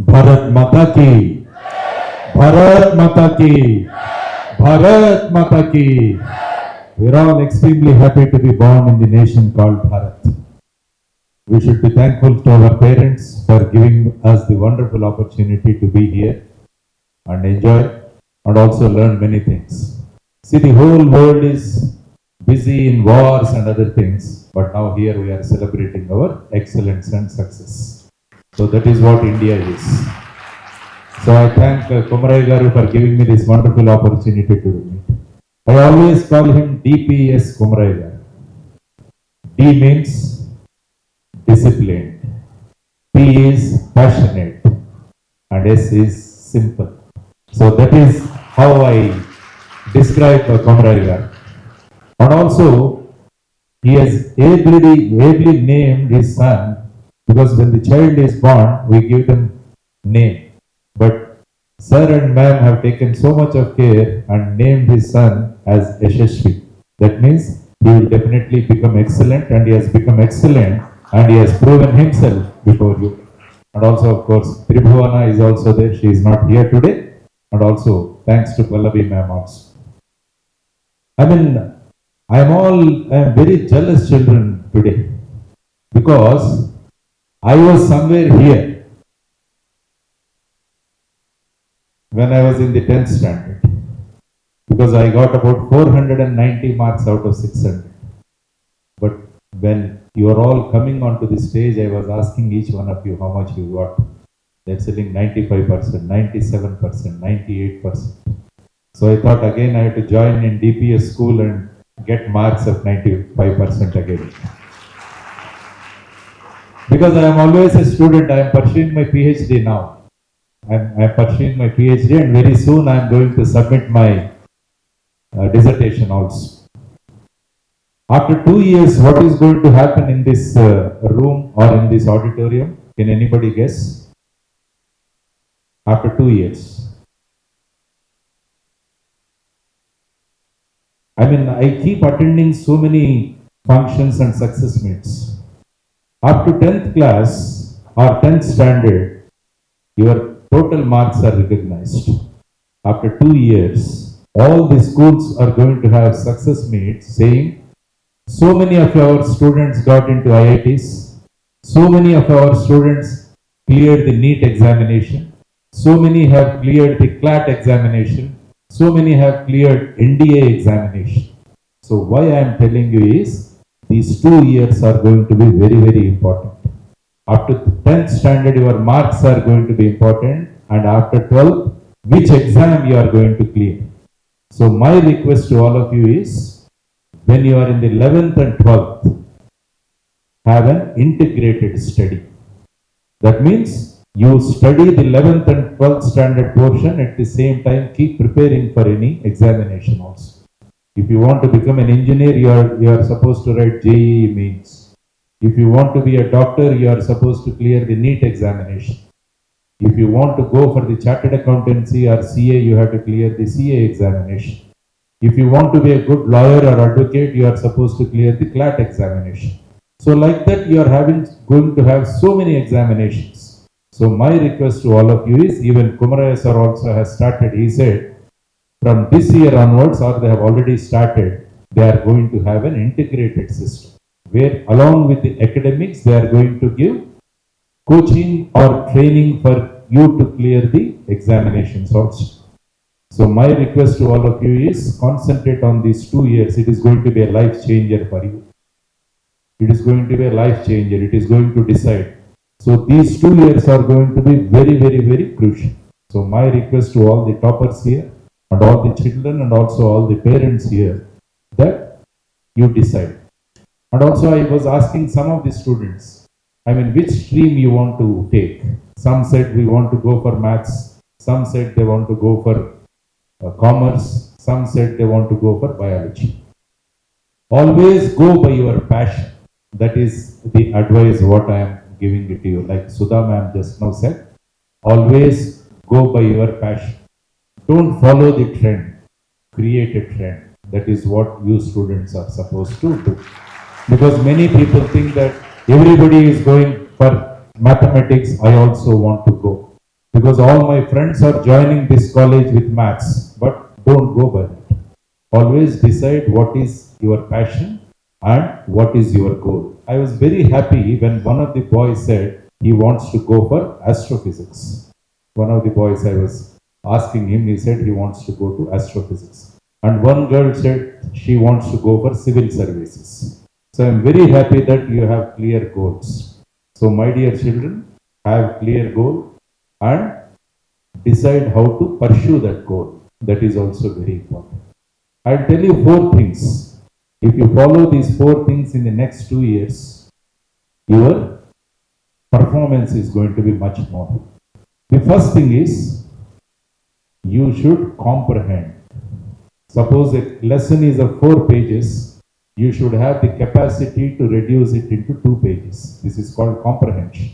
भारत माता की, भारत माता की, भारत माता की. We're all extremely happy to be born in the nation called Bharat. We should be thankful to our parents for giving us the wonderful opportunity to be here and enjoy and also learn many things. See, the whole world is busy in wars and other things, but now here we are celebrating our excellence and success. So that is what India is. So I thank Komarai Garu for giving me this wonderful opportunity to meet. I always call him DPS Komarai Garu. D means disciplined, P is passionate, and S is simple. So that is how I describe Komarai Garu. And also, he has ably named his son, because when the child is born, we give them name. But sir and ma'am have taken so much of care and named his son as Yashashvi. That means he will definitely become excellent, and he has become excellent, and he has proven himself before you. And also, of course, Tribhuvana is also there. She is not here today. And also, thanks to Pallavi ma'am also. I mean, I am very jealous children today, because I was somewhere here when I was in the 10th standard, because I got about 490 marks out of 600. But when you are all coming onto the stage, I was asking each one of you how much you got. They're saying 95%, 97%, 98%. So I thought again I had to join in DPS school and get marks of 95% again. Because I am always a student, I am pursuing my PhD now. I am pursuing my PhD, and very soon I am going to submit my dissertation also. After 2 years, what is going to happen in this room or in this auditorium? Can anybody guess? After 2 years. I mean, I keep attending so many functions and success meets. Up to 10th class or 10th standard, your total marks are recognized. After 2 years, all the schools are going to have success meets saying, so many of our students got into IITs, so many of our students cleared the NEET examination, so many have cleared the CLAT examination, so many have cleared NDA examination. So why I am telling you is, these 2 years are going to be very, very important. After 10th standard, your marks are going to be important, and after 12th, which exam you are going to clear. So my request to all of you is, when you are in the 11th and 12th, have an integrated study. That means you study the 11th and 12th standard portion, at the same time keep preparing for any examination also. If you want to become an engineer, you are supposed to write JEE mains. If you want to be a doctor, you are supposed to clear the NEET examination. If you want to go for the chartered accountancy or CA, you have to clear the CA examination. If you want to be a good lawyer or advocate, you are supposed to clear the CLAT examination. So like that, you are going to have so many examinations. So my request to all of you is, even Kumaraya sir also has started, he said, from this year onwards, or they have already started, they are going to have an integrated system, where along with the academics, they are going to give coaching or training for you to clear the examinations also. So my request to all of you is, concentrate on these 2 years. It is going to be a life changer for you. It is going to be a life changer. It is going to decide. So these 2 years are going to be very, very, very crucial. So my request to all the toppers here, and all the children, and also all the parents here, that you decide. And also I was asking some of the students, I mean, which stream you want to take. Some said we want to go for maths. Some said they want to go for commerce. Some said they want to go for biology. Always go by your passion. That is the advice what I am giving it to you. Like Sudha ma'am just now said, always go by your passion. Don't follow the trend. Create a trend. That is what you students are supposed to do. Because many people think that everybody is going for mathematics, I also want to go. because all my friends are joining this college with maths, but don't go by it. Always decide what is your passion and what is your goal. I was very happy when one of the boys said he wants to go for astrophysics. One of the boys, I was asking him, he said he wants to go to astrophysics. And one girl said she wants to go for civil services. So I am very happy that you have clear goals. So my dear children, have clear goal and decide how to pursue that goal. That is also very important. I'll tell you 4 things. If you follow these 4 things in the next 2 years, your performance is going to be much more. The first thing is, you should comprehend. Suppose a lesson is of 4 pages, you should have the capacity to reduce it into 2 pages. This is called comprehension.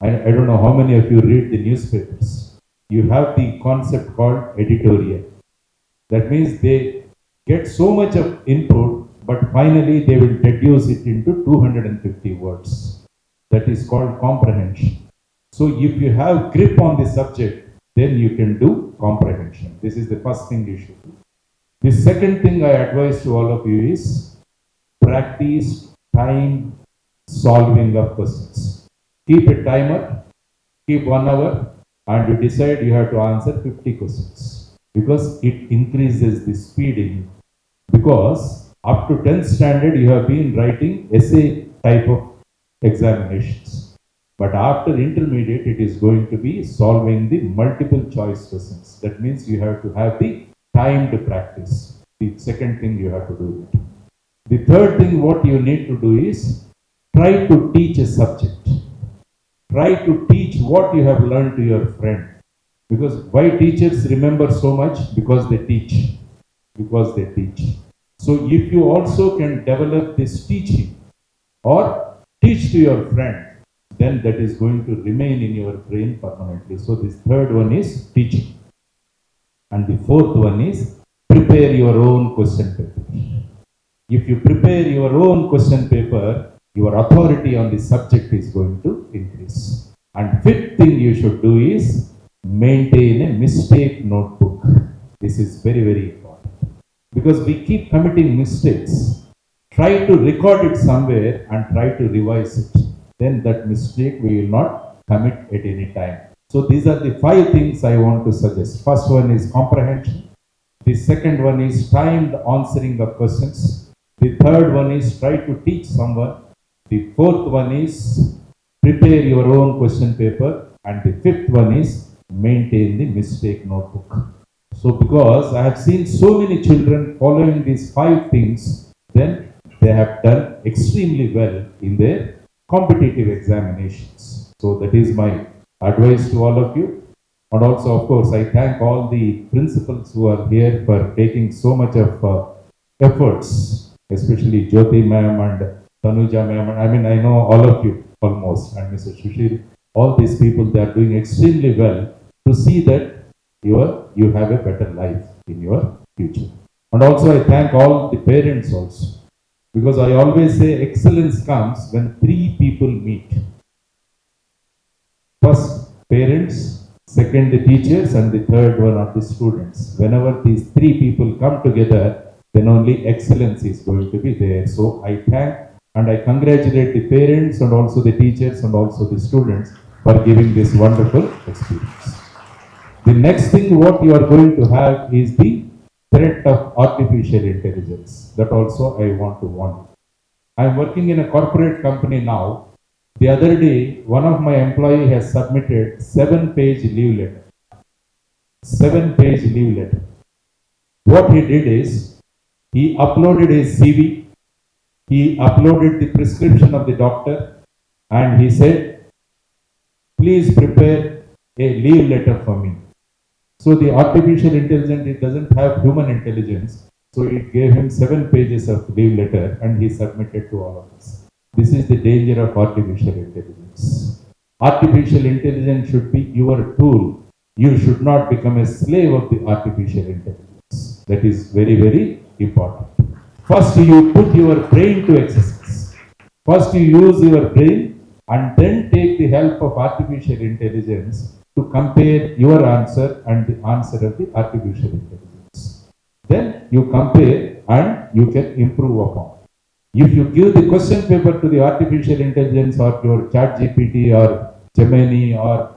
I don't know how many of you read the newspapers. You have the concept called editorial. That means they get so much of input, but finally they will reduce it into 250 words. That is called comprehension. So if you have grip on the subject, then you can do comprehension. This is the first thing you should do. The second thing I advise to all of you is practice time solving of questions. Keep a timer, keep 1 hour, and you decide you have to answer 50 questions. Because it increases the speeding. Because up to 10th standard you have been writing essay type of examinations. But after intermediate it is going to be solving the multiple choice questions. That means you have to have the time to practice. The second thing you have to do it. The third thing what you need to do is try to teach a subject. Try to teach what you have learned to your friend. Because why teachers remember so much? Because they teach. Because they teach. So if you also can develop this teaching or teach to your friend, then that is going to remain in your brain permanently. So this third one is teaching. And the fourth one is prepare your own question paper. If you prepare your own question paper, your authority on the subject is going to increase. And fifth thing you should do is maintain a mistake notebook. This is very, very important. Because we keep committing mistakes. Try to record it somewhere and try to revise it. Then that mistake we will not commit at any time. So these are the 5 things I want to suggest. First one is comprehension. The second one is timed answering of questions. The third one is try to teach someone. The fourth one is prepare your own question paper. And the fifth one is maintain the mistake notebook. So because I have seen so many children following these 5 things, then they have done extremely well in their competitive examinations. So that is my advice to all of you. And also, of course, I thank all the principals who are here for taking so much of efforts, especially Jyoti ma'am and Tanuja ma'am. I mean, I know all of you almost, and Mr. Shri. All these people, they are doing extremely well to see that you have a better life in your future. And also, I thank all the parents also. Because I always say excellence comes when 3 people meet. First, parents, second, the teachers, and the third one are the students. Whenever these 3 people come together, then only excellence is going to be there. So I thank and I congratulate the parents and also the teachers and also the students for giving this wonderful experience. The next thing what you are going to have is the threat of artificial intelligence. That also I want to warn. I am working in a corporate company now. The other day, one of my employee has submitted 7-page leave letter. 7-page leave letter. What he did is, he uploaded his CV, he uploaded the prescription of the doctor, and he said, please prepare a leave letter for me. So the artificial intelligence, it doesn't have human intelligence. So it gave him 7 pages of leave letter and he submitted to all of us. This is the danger of artificial intelligence. Artificial intelligence should be your tool. You should not become a slave of the artificial intelligence. That is very, very important. First, you put your brain to exercise. First, you use your brain and then take the help of artificial intelligence to compare your answer and the answer of the artificial intelligence. Then you compare and you can improve upon. If you give the question paper to the artificial intelligence or your chat GPT or Gemini or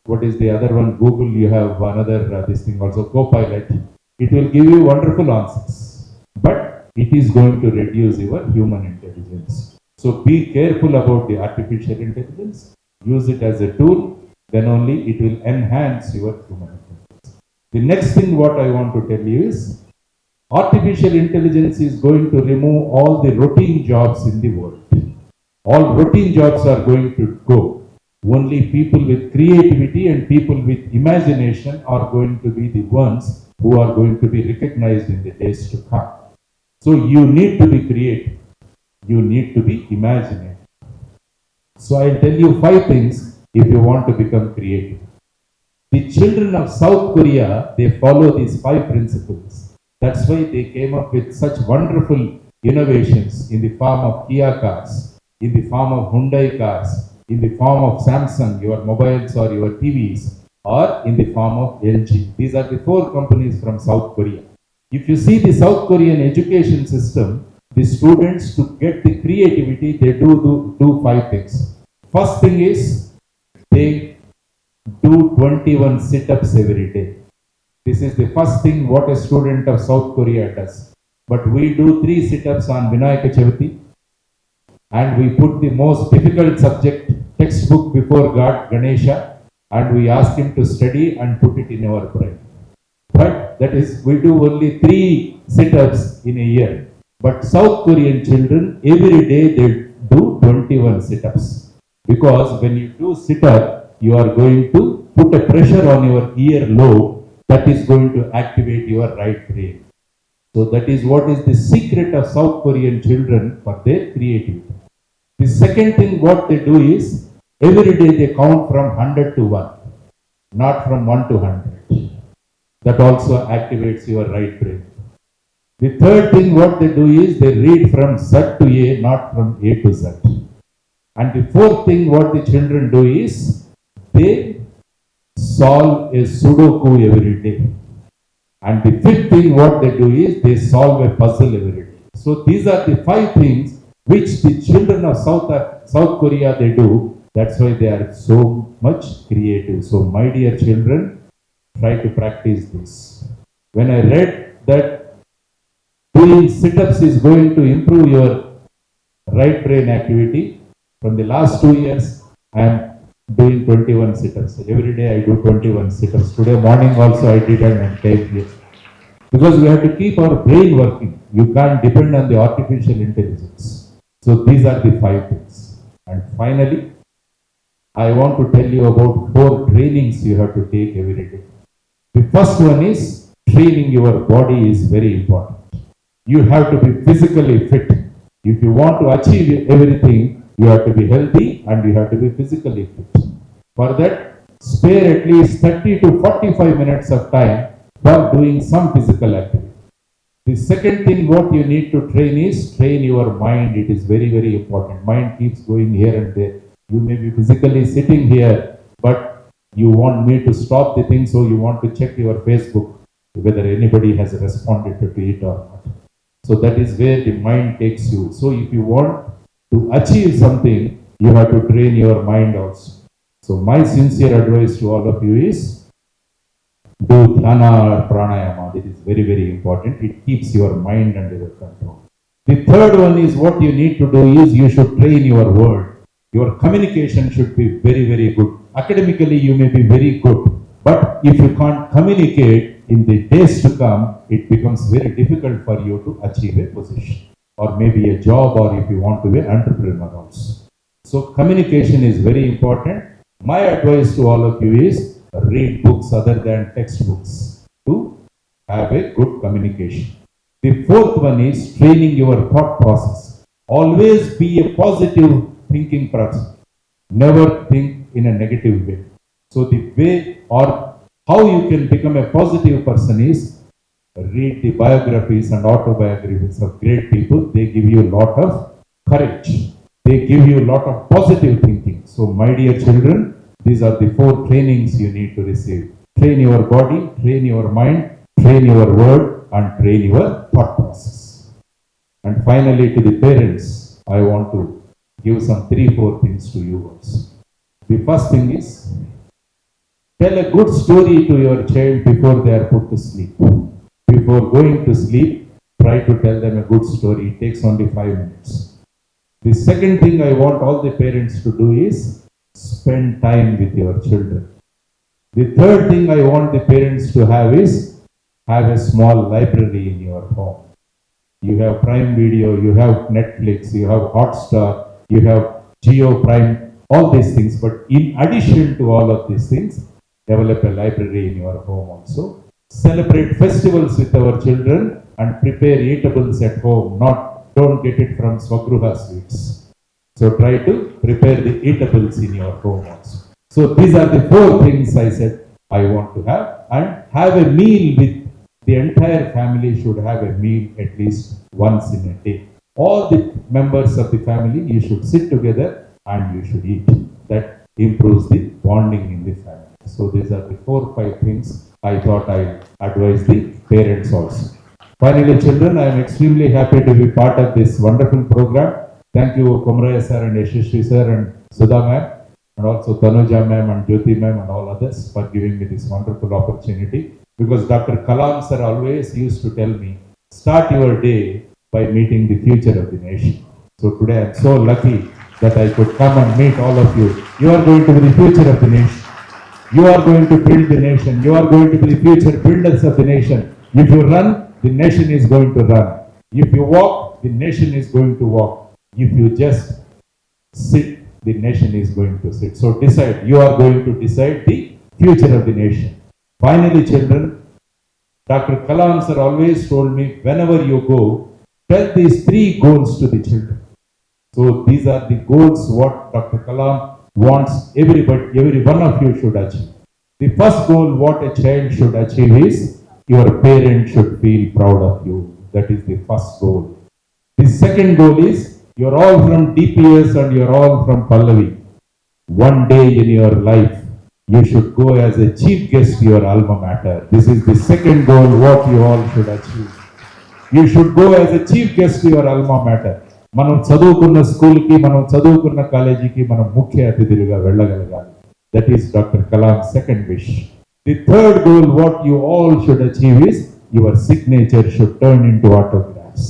what is the other one, Google, you have another this thing also, Copilot, it will give you wonderful answers. But it is going to reduce your human intelligence. So be careful about the artificial intelligence. Use it as a tool, then only it will enhance your human intelligence. The next thing what I want to tell you is, artificial intelligence is going to remove all the routine jobs in the world. All routine jobs are going to go. Only people with creativity and people with imagination are going to be the ones who are going to be recognized in the days to come. So you need to be creative. You need to be imaginative. So I'll tell you 5 things if you want to become creative. The children of South Korea, they follow these 5 principles. That's why they came up with such wonderful innovations in the form of Kia cars, in the form of Hyundai cars, in the form of Samsung, your mobiles or your TVs, or in the form of LG. These are the 4 companies from South Korea. If you see the South Korean education system, the students, to get the creativity, they do 5 things. First thing is, they do 21 sit-ups every day. This is the first thing what a student of South Korea does. But we do 3 sit-ups on Vinayaka Chavati, and we put the most difficult subject textbook before God, Ganesha, and we ask him to study and put it in our brain. But that is, we do only 3 sit-ups in a year. But South Korean children, every day they do 21 sit-ups. Because when you do sit-up, you are going to put a pressure on your ear lobe that is going to activate your right brain. So that is what is the secret of South Korean children for their creativity. The second thing what they do is, every day they count from 100 to 1, not from 1 to 100. That also activates your right brain. The third thing what they do is, they read from Z to A, not from A to Z. And the fourth thing what the children do is, they solve a Sudoku every day. And the fifth thing what they do is, they solve a puzzle every day. So these are the 5 things which the children of South Korea they do. That's why they are so much creative. So my dear children, try to practice this. When I read that doing sit-ups is going to improve your right brain activity, from the last 2 years, I am doing 21 sit-ups. Every day I do 21 sit-ups. Today morning also I did and came here. Because we have to keep our brain working. You can't depend on the artificial intelligence. So these are the 5 things. And finally, I want to tell you about 4 trainings you have to take every day. The first one is, training your body is very important. You have to be physically fit. If you want to achieve everything, you have to be healthy and you have to be physically fit. For that, spare at least 30 to 45 minutes of time for doing some physical activity. The second thing what you need to train is, train your mind. It is very, very important. Mind keeps going here and there. You may be physically sitting here, but you want me to stop the thing, so you want to check your Facebook, whether anybody has responded to it or not. So that is where the mind takes you. So if you want to achieve something, you have to train your mind also. So my sincere advice to all of you is, do dhyana or pranayama. It is very, very important. It keeps your mind under your control. The third one is, what you need to do is, you should train your word. Your communication should be very, very good. Academically, you may be very good, but if you can't communicate, in the days to come, it becomes very difficult for you to achieve a position, or maybe a job, or if you want to be an entrepreneur also. So communication is very important. My advice to all of you is, read books other than textbooks to have a good communication. The fourth one is, training your thought process. Always be a positive thinking person. Never think in a negative way. So the way or how you can become a positive person is, read the biographies and autobiographies of great people. They give you a lot of courage. They give you a lot of positive thinking. So my dear children, these are the 4 trainings you need to receive. Train your body, train your mind, train your word, and train your thought process. And finally, to the parents, I want to give some 3-4 things to you also. The first thing is, tell a good story to your child before they are put to sleep. Before going to sleep, try to tell them a good story. It takes only 5 minutes. The second thing I want all the parents to do is spend time with your children. The third thing I want the parents to have is have a small library in your home. You have Prime Video, you have Netflix, you have Hotstar, you have Geo Prime, all these things. But in addition to all of these things, develop a library in your home also. Celebrate festivals with our children and prepare eatables at home. Don't get it from Swagruha sweets. So try to prepare the eatables in your home also. So these are the 4 things I said I want to have, and have a meal with the entire family. Should have a meal at least once in a day. All the members of the family, you should sit together and you should eat. That improves the bonding in the family. So these are the 4-5 things I thought I advise the parents also. Finally, children, I am extremely happy to be part of this wonderful program. Thank you, Komraya sir and Yashashri sir and Sudha ma'am, and also Tanuja ma'am and Jyoti ma'am and all others for giving me this wonderful opportunity. Because Dr. Kalam sir always used to tell me, start your day by meeting the future of the nation. So today I am so lucky that I could come and meet all of you. You are going to be the future of the nation. You are going to build the nation. You are going to be the future builders of the nation. If you run, the nation is going to run. If you walk, the nation is going to walk. If you just sit, the nation is going to sit. So decide. You are going to decide the future of the nation. Finally, children, Dr. Kalam sir always told me, whenever you go, tell these 3 goals to the children. So these are the goals what Dr. Kalam wants every one of you should achieve. The first goal what a child should achieve is, your parent should feel proud of you. That is the first goal. The second goal is, you're all from DPS and you're all from Pallavi. One day in your life, you should go as a chief guest to your alma mater. This is the second goal what you all should achieve. You should go as a chief guest to your alma mater. మనం చదువుకున్న స్కూల్కి, మనం చదువుకున్న కాలేజీకి మనం ముఖ్య అతిథులుగా వెళ్ళగలగాలి. That is Dr. Kalam's second wish. The third goal what you all should achieve is, your signature should turn into autographs.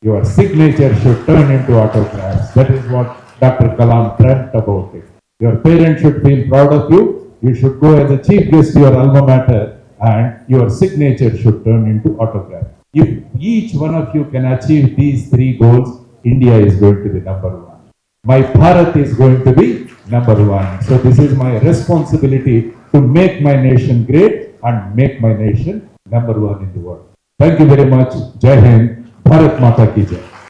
Your signature should turn into autographs. That is what Dr. Kalam dreamt about it. Your parents should feel proud of you. You should go as a chief guest to your alma mater and your signature should turn into autograph. If each one of you can achieve these 3 goals, India is going to be number 1. My Bharat is going to be number 1. So this is my responsibility to make my nation great and make my nation number 1 in the world. Thank you very much. Jai Hind. Bharat Mata Ki Jai.